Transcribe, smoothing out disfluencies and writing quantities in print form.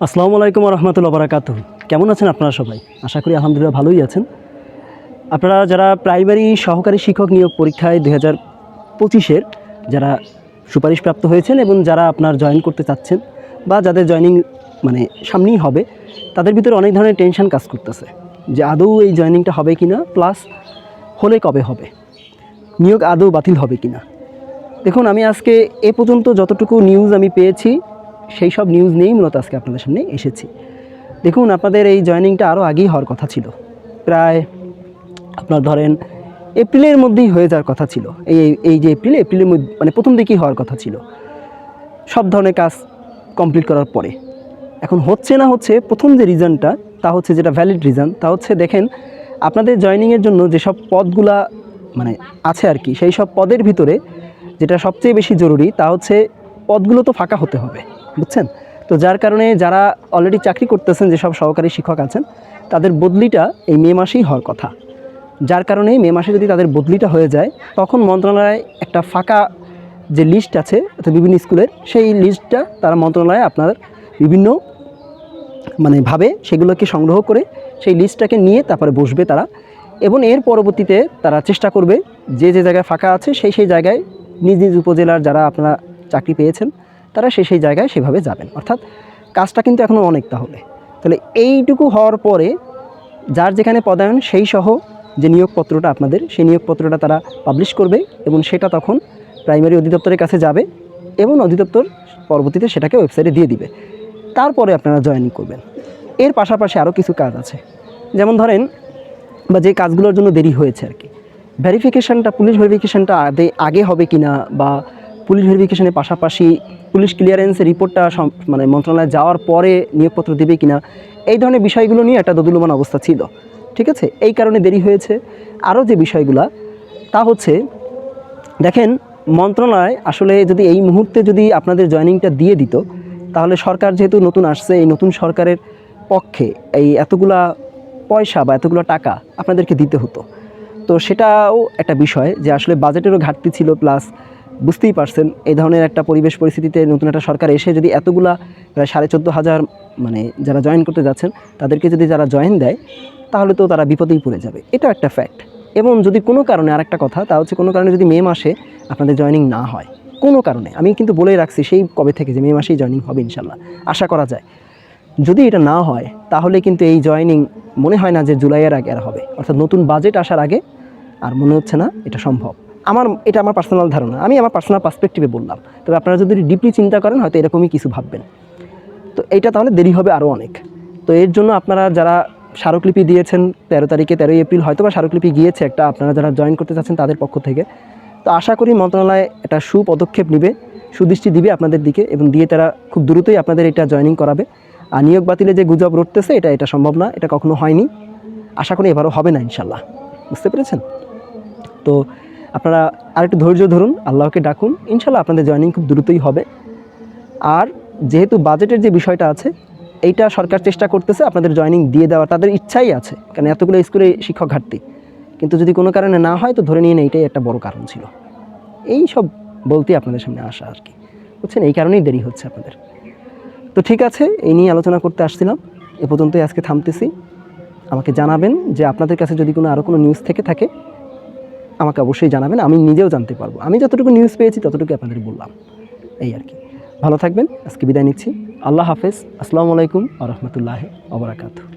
আসসালামু আলাইকুম রহমতুল্লাহ বারাকাতুহ। কেমন আছেন আপনারা সবাই? আশা করি আলহামদুলিল্লাহ ভালোই আছেন। আপনারা যারা প্রাইমারি সহকারী শিক্ষক নিয়োগ পরীক্ষায় 2025-এর যারা সুপারিশপ্রাপ্ত হয়েছেন এবং যারা আপনার জয়েন করতে চাচ্ছেন বা যাদের জয়েনিং মানে সামনেই হবে, তাদের ভিতরে অনেক ধরনের টেনশন কাজ করতেছে যে আদৌ এই জয়েনিংটা হবে কি না, প্লাস হলে কবে হবে, নিয়োগ আদৌ বাতিল হবে কি না। দেখুন, আমি আজকে এ পর্যন্ত যতটুকু নিউজ আমি পেয়েছি সেই সব নিউজ নিয়েই মূলত আজকে আপনাদের সামনে এসেছি। দেখুন, আপনাদের এই জয়েনিংটা আরও আগেই হওয়ার কথা ছিল, প্রায় আপনার ধরেন এপ্রিলের মধ্যেই হয়ে যাওয়ার কথা ছিল। এই যে এপ্রিলের মধ্যে মানে প্রথম দিকেই হওয়ার কথা ছিল, সব ধরনের কাজ কমপ্লিট করার পরে। এখন হচ্ছে না হচ্ছে, প্রথম যে রিজনটা তা হচ্ছে, যেটা ভ্যালিড রিজন, তা হচ্ছে দেখেন আপনাদের জয়েনিংয়ের জন্য যেসব পদগুলা মানে আছে আর কি, সেই সব পদের ভিতরে যেটা সবচেয়ে বেশি জরুরি তা হচ্ছে পদগুলো তো ফাঁকা হতে হবে, বুঝছেন? তো যার কারণে যারা অলরেডি চাকরি করতেছেন, যেসব সহকারী শিক্ষক আছেন, তাদের বদলিটা এই মে মাসেই হওয়ার কথা। যার কারণে মে মাসে যদি তাদের বদলিটা হয়ে যায়, তখন মন্ত্রণালয় একটা ফাঁকা যে লিস্ট আছে অর্থাৎ বিভিন্ন স্কুলের, সেই লিস্টটা তারা মন্ত্রণালয়ে আপনার বিভিন্ন ভাবে সেগুলোকে সংগ্রহ করে সেই লিস্টটাকে নিয়ে তারপরে বসবে তারা, এবং এর পরবর্তীতে তারা চেষ্টা করবে যে যে জায়গায় ফাঁকা আছে সেই জায়গায় নিজ নিজ উপজেলার যারা আপনারা চাকরি পেয়েছেন তারা সেই জায়গায় সেভাবে যাবেন। অর্থাৎ কাজটা কিন্তু এখনও অনেক। তাহলে এইটুকু হওয়ার পরে যার যেখানে পদায়ন সেই সহ যে নিয়োগপত্রটা আপনাদের, সেই নিয়োগপত্রটা তারা পাবলিশ করবে এবং সেটা তখন প্রাইমারি অধিদপ্তরের কাছে যাবে এবং অধিদপ্তর পরবর্তীতে সেটাকে ওয়েবসাইটে দিয়ে দিবে। তারপরে আপনারা জয়েনিং করবেন। এর পাশাপাশি আরও কিছু কাজ আছে, যেমন ধরেন বা যে কাজগুলোর জন্য দেরি হয়েছে আর কি, ভেরিফিকেশানটা, পুলিশ ভেরিফিকেশানটা আগে হবে কি না, বা পুলিশ ভেরিফিকেশানের পাশাপাশি পুলিশ ক্লিয়ারেন্সের রিপোর্টটা মন্ত্রণালয়ে যাওয়ার পরে নিয়োগপত্র দেবে কি না, এই ধরনের বিষয়গুলো নিয়ে একটা দোদুল্যমান অবস্থা ছিল, ঠিক আছে? এই কারণে দেরি হয়েছে। আরও যে বিষয়গুলো তা হচ্ছে, দেখেন মন্ত্রণালয় আসলে যদি এই মুহূর্তে যদি আপনাদের জয়েনিংটা দিয়ে দিত, তাহলে সরকার যেহেতু নতুন আসছে, এই নতুন সরকারের পক্ষে এই এতগুলা পয়সা বা এতগুলো টাকা আপনাদেরকে দিতে হতো। তো সেটাও একটা বিষয় যে আসলে বাজেটেরও ঘাটতি ছিল, প্লাস বুঝতেই পারছেন এই ধরনের একটা পরিবেশ পরিস্থিতিতে নতুন একটা সরকার এসে যদি এতগুলা প্রায় 14,500 যারা জয়েন করতে যাচ্ছেন তাদেরকে যদি যারা জয়েন দেয়, তাহলে তো তারা বিপদেই পড়ে যাবে, এটা একটা ফ্যাক্ট। এবং যদি কোনো কারণে আরেকটা কথা, তা হচ্ছে কোনো কারণে যদি মে মাসে আপনাদের জয়েনিং না হয়, কোনো কারণে, আমি কিন্তু বলেই রাখছি সেই কবে থেকে যে মে মাসেই জয়েনিং হবে ইনশাল্লাহ, আশা করা যায়। যদি এটা না হয় তাহলে কিন্তু এই জয়েনিং মনে হয় না যে জুলাইয়ের আগে আর হবে, অর্থাৎ নতুন বাজেট আসার আগে আর মনে হচ্ছে না এটা সম্ভব। এটা আমার পার্সোনাল ধারণা, আমি আমার পার্সোনাল পার্সপেক্টিভে বললাম। তবে আপনারা যদি ডিপলি চিন্তা করেন হয়তো এরকমই কিছু ভাববেন। তো এইটা তাহলে দেরি হবে আরও অনেক। তো এর জন্য আপনারা যারা স্মারকলিপি দিয়েছেন 13 তারিখে, 13 এপ্রিল হয়তো বা স্মারকলিপি গিয়েছে একটা, আপনারা যারা জয়েন করতে চাচ্ছেন তাদের পক্ষ থেকে, তো আশা করি মন্ত্রণালয় একটা সুপদক্ষেপ নেবে, সুদৃষ্টি দিবে আপনাদের দিকে, এবং দিয়ে তারা খুব দ্রুতই আপনাদের এটা জয়েনিং করাবে। আর নিয়োগ বাতিলে যে গুজব রটতেছে, এটা সম্ভব না, এটা কখনো হয়নি, আশা করি এবারও হবে না ইনশাল্লাহ। বুঝতে পেরেছেন? তো আপনারা আরেকটু ধৈর্য ধরুন, আল্লাহকে ডাকুন, ইনশাল্লাহ আপনাদের জয়েনিং খুব দ্রুতই হবে। আর যেহেতু বাজেটের যে বিষয়টা আছে, এইটা সরকার চেষ্টা করতেছে আপনাদের জয়েনিং দিয়ে দেওয়া, তাদের ইচ্ছাই আছে, কারণ এতগুলো স্কুলে শিক্ষক ঘাটতি। কিন্তু যদি কোনো কারণে না হয় তো ধরে নিয়ে এইটাই একটা বড় কারণ ছিল। এই সব বলতেই আপনাদের সামনে আসা আর কি, বুঝছেন? এই কারণেই দেরি হচ্ছে আপনাদের। তো ঠিক আছে, এই নিয়ে আলোচনা করতে আসছিলাম, এ পর্যন্তই আজকে থামতেছি। আমাকে জানাবেন যে আপনাদের কাছে যদি আরও কোনো নিউজ থেকে থাকে, আমাকে অবশ্যই জানাবেন, আমি নিজেও জানতে পারবো। আমি যতটুকু নিউজ পেয়েছি ততটুকু আপনাদের বললাম, এই আর কি। ভালো থাকবেন, আজকে বিদায় নিচ্ছি। আল্লাহ হাফেজ। আসসালামু আলাইকুম ওয়া রাহমাতুল্লাহি ওয়া বারাকাতুহু।